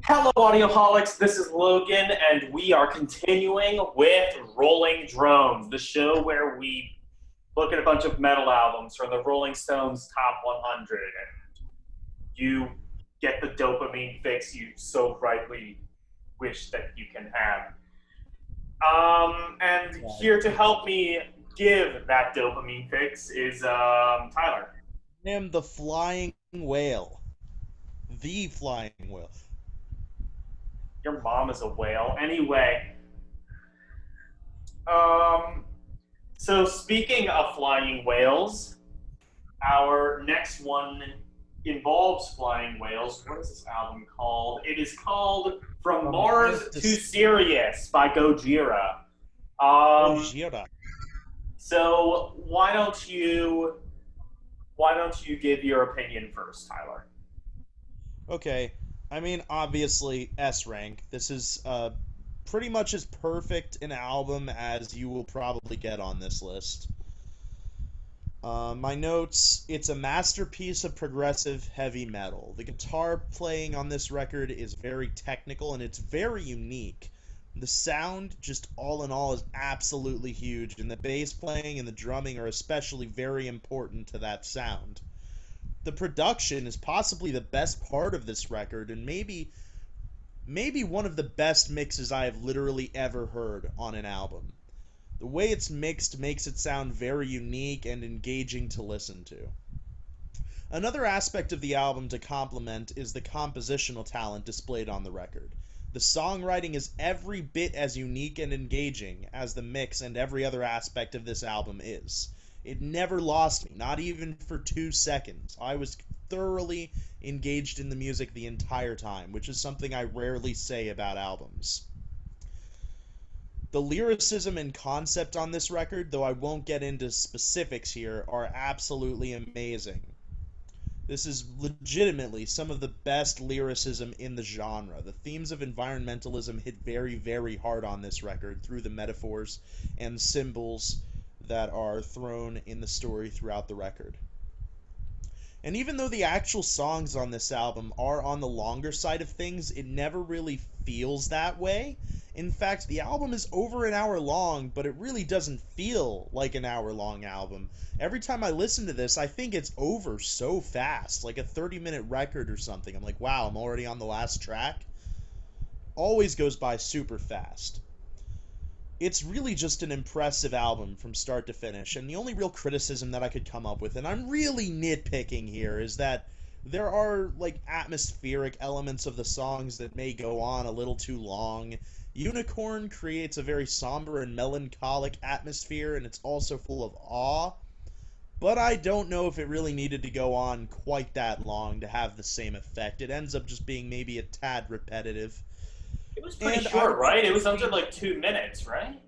Hello, Audioholics. This is Logan, and we are continuing with Rolling Drones, the show where we look at a bunch of metal albums from the Rolling Stones Top 100, and you get the dopamine fix you so rightly wish that you can have. And here to help me give that dopamine fix is Tyler. I am the flying whale. The flying whale. Your mom is a whale. Anyway, um, so speaking of flying whales, our next one involves flying whales. What is this album called? It is called From From Mars Mars to to Sirius by Gojira. Um, Gojira. so why don't you give your opinion first, Tyler? Okay, I mean, obviously, S rank. This is pretty much as perfect an album as you will probably get on this list. My notes, it's a masterpiece of progressive heavy metal. The guitar playing on this record is very technical and it's very unique. The sound, just all in all, is absolutely huge, and the bass playing and the drumming are especially very important to that sound. The production is possibly the best part of this record, and maybe one of the best mixes I have literally ever heard on an album. The way it's mixed makes it sound very unique and engaging to listen to. Another aspect of the album to compliment is the compositional talent displayed on the record. The songwriting is every bit as unique and engaging as the mix and every other aspect of this album is. It never lost me, not even for 2 seconds. I was thoroughly engaged in the music the entire time, which is something I rarely say about albums. The lyricism and concept on this record, though I won't get into specifics here, are absolutely amazing. This is legitimately some of the best lyricism in the genre. The themes of environmentalism hit very, very hard on this record through the metaphors and symbols that are thrown in the story throughout the record. And even though the actual songs on this album are on the longer side of things, it never really feels that way. In fact, the album is over an hour long, but it really doesn't feel like an hour long album. Every time I listen to this, I think it's over so fast, like a 30-minute record or something. I'm like, wow, I'm already on the last track. Always goes by super fast. It's really just an impressive album from start to finish, and the only real criticism that I could come up with, and I'm really nitpicking here, is that there are like atmospheric elements of the songs that may go on a little too long. Unicorn creates a very somber and melancholic atmosphere, and it's also full of awe, but I don't know if it really needed to go on quite that long to have the same effect. It ends up just being maybe a tad repetitive. It was pretty And I short, would right? It was say under like 2 minutes, right?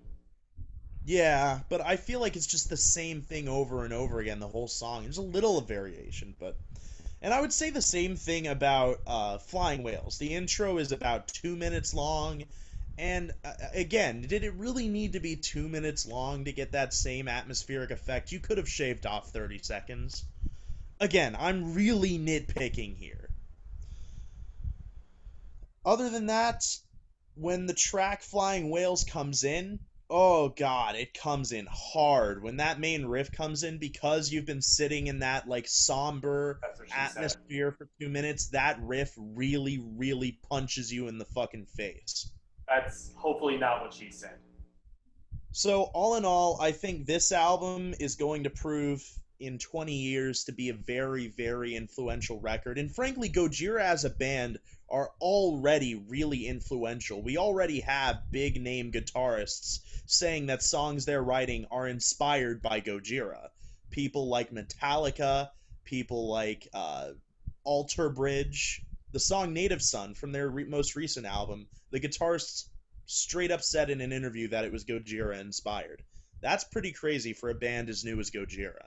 Yeah, but I feel like it's just the same thing over and over again, the whole song. There's a little of variation, but. And I would say the same thing about Flying Whales. The intro is about 2 minutes long, and again, did it really need to be 2 minutes long to get that same atmospheric effect? You could have shaved off 30 seconds. Again, I'm really nitpicking here. Other than that, when the track Flying Whales comes in, oh god, it comes in hard. When that main riff comes in, because you've been sitting in that like somber That's what she said. atmosphere for 2 minutes, that riff really, really punches you in the fucking face. That's hopefully not what she said. So, all in all, I think this album is going to prove in 20 years to be a very, very influential record. And frankly, Gojira as a band are already really influential. We already have big name guitarists saying that songs they're writing are inspired by Gojira. People like Metallica, people like Alter Bridge, the song Native Son from their most recent album, the guitarists straight up said in an interview that it was Gojira inspired. That's pretty crazy for a band as new as Gojira.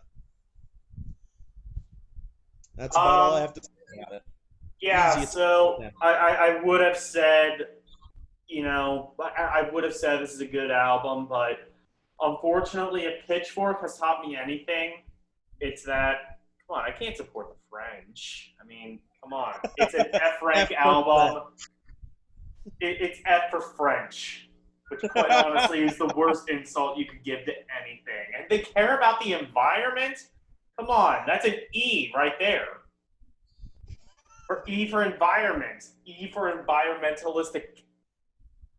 That's about all I Um, have to say about it. yeah, Easy. It's so I would have said, I would have said this is a good album, but unfortunately, if Pitchfork has taught me anything, it's that, come on, I can't support the French. I mean, come on. It's an F rank F for Fred. album. It's F for French, which quite honestly is the worst insult you could give to anything. And they care about the environment? Come on, that's an E right there. For E for environment, E for environmentalistic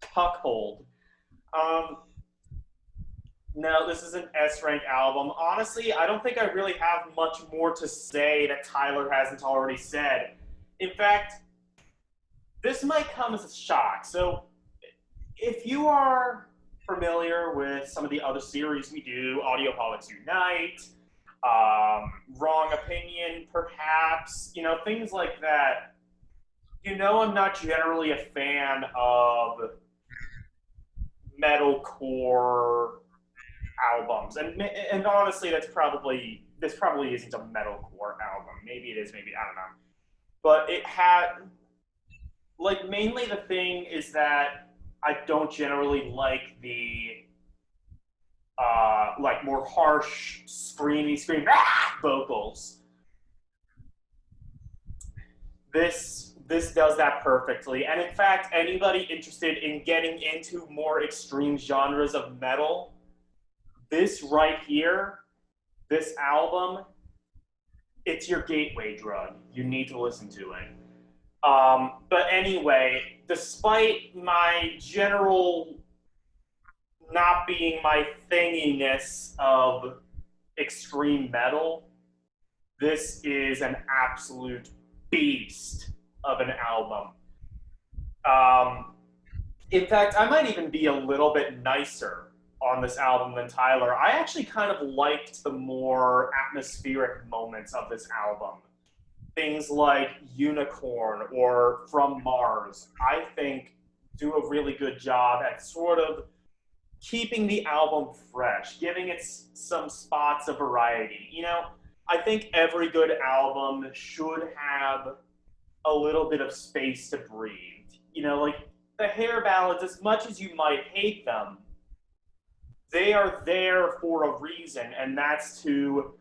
cuckold. Um, no, this is an S rank album. Honestly, I don't think I really have much more to say that Tyler hasn't already said. In fact, this might come as a shock. So, if you are familiar with some of the other series we do, Audioholics Unite, Wrong Opinion, perhaps, things like that, I'm not generally a fan of metalcore albums, and honestly, this probably isn't a metalcore album. Maybe it is, maybe I don't know. But it had mainly the thing is that I don't generally like the more harsh, scream vocals. This does that perfectly, and in fact, anybody interested in getting into more extreme genres of metal, this right here, this album, it's your gateway drug. You need to listen to it. But anyway, despite my general not being my thinginess of extreme metal, this is an absolute beast of an album. In fact, I might even be a little bit nicer on this album than Tyler. I actually kind of liked the more atmospheric moments of this album. Things like Unicorn or From Mars, I think, do a really good job at sort of keeping the album fresh, giving it some spots of variety. I think every good album should have a little bit of space to breathe. Like the hair ballads, as much as you might hate them, they are there for a reason, and that's to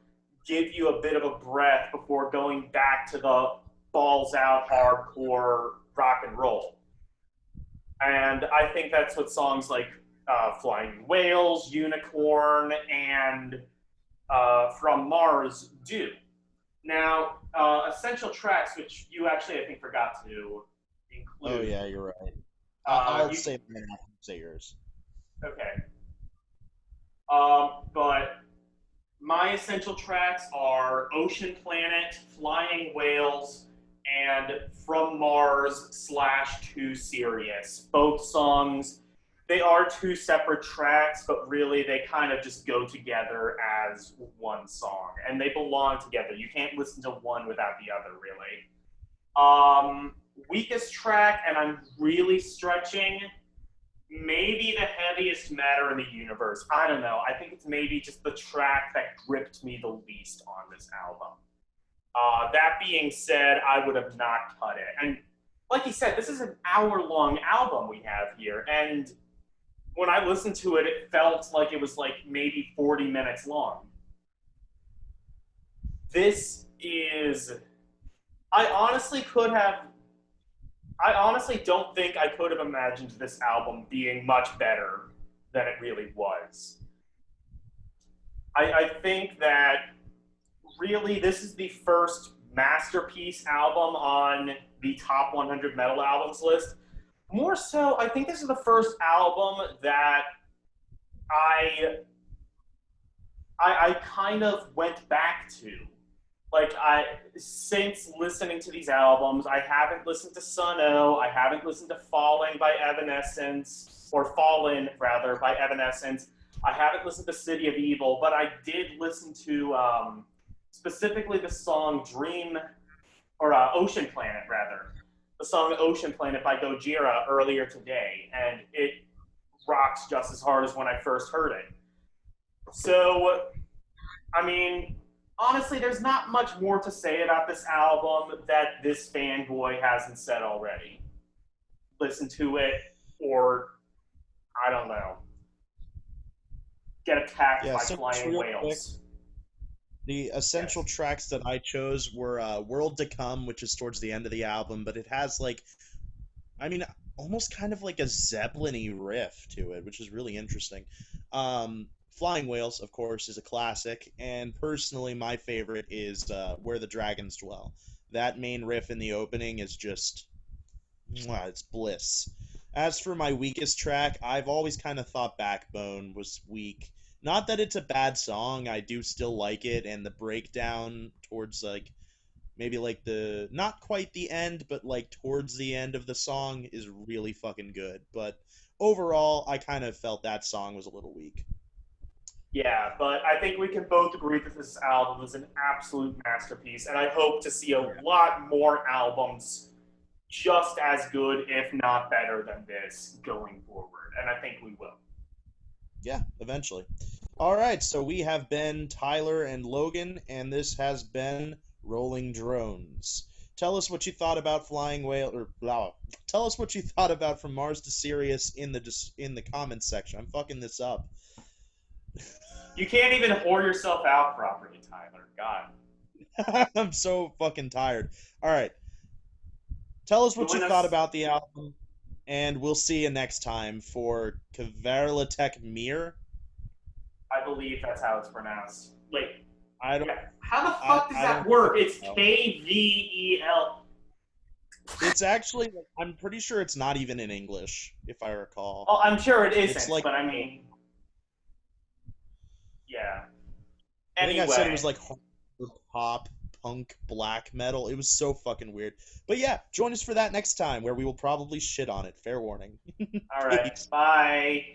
give you a bit of a breath before going back to the balls out hardcore rock and roll. And I think that's what songs like Flying Whales, Unicorn, and From Mars do. Now, essential tracks, which you actually, I think, forgot to include. Oh, yeah, you're right. I'll say mine after you say yours. Okay. But my essential tracks are Ocean Planet, Flying Whales, and From Mars / To Sirius. Both songs, they are two separate tracks, but really they kind of just go together as one song, and they belong together. You can't listen to one without the other, really. Weakest track, and I'm really stretching, maybe the heaviest matter in the universe. I don't know. I think it's maybe just the track that gripped me the least on this album. That being said, I would have not cut it. And like you said, this is an hour-long album we have here, and when I listened to it, it felt like it was like maybe 40 minutes long. This is... I honestly don't think I could have imagined this album being much better than it really was. I think that really this is the first masterpiece album on the top 100 metal albums list. More so, I think this is the first album that I kind of went back to. Since listening to these albums, I haven't listened to Sun-O, I haven't listened to Fallen by Evanescence, by Evanescence. I haven't listened to City of Evil, but I did listen to specifically the song Ocean Planet, rather. The song Ocean Planet by Gojira earlier today, and it rocks just as hard as when I first heard it. So, I mean, honestly, there's not much more to say about this album that this fanboy hasn't said already. Listen to it, or, I don't know, get attacked by flying whales. Quick, the essential tracks that I chose were World to Come, which is towards the end of the album, but it has almost kind of like a Zeppelin-y riff to it, which is really interesting. Flying Whales, of course, is a classic, and personally, my favorite is Where the Dragons Dwell. That main riff in the opening is just, mwah, it's bliss. As for my weakest track, I've always kind of thought Backbone was weak. Not that it's a bad song, I do still like it, and the breakdown towards like maybe like the not quite the end, but like towards the end of the song is really fucking good. But overall, I kind of felt that song was a little weak. Yeah, but I think we can both agree that this album is an absolute masterpiece, and I hope to see a lot more albums just as good, if not better than this going forward. And I think we will. Yeah, eventually. All right, so we have been Tyler and Logan, and this has been Rolling Drones. Tell us what you thought about Flying Whale, or blah. Tell us what you thought about From Mars to Sirius in the comments section. I'm fucking this up. You can't even whore yourself out properly, Tyler. God. I'm so fucking tired. All right, tell us what you Join thought us. about the album, and we'll see you next time for Kverlatek Mir. I believe that's how it's pronounced. Wait, I don't. yeah. How the fuck does I that don't work? It's know. KVEL. It's actually, I'm pretty sure it's not even in English, if I recall. Oh, I'm sure it It's isn't, like, but I mean, yeah. I think I said it Anyway, was like pop, punk, black metal. It was so fucking weird. But yeah, join us for that next time where we will probably shit on it. Fair warning. all right. Peace. Bye.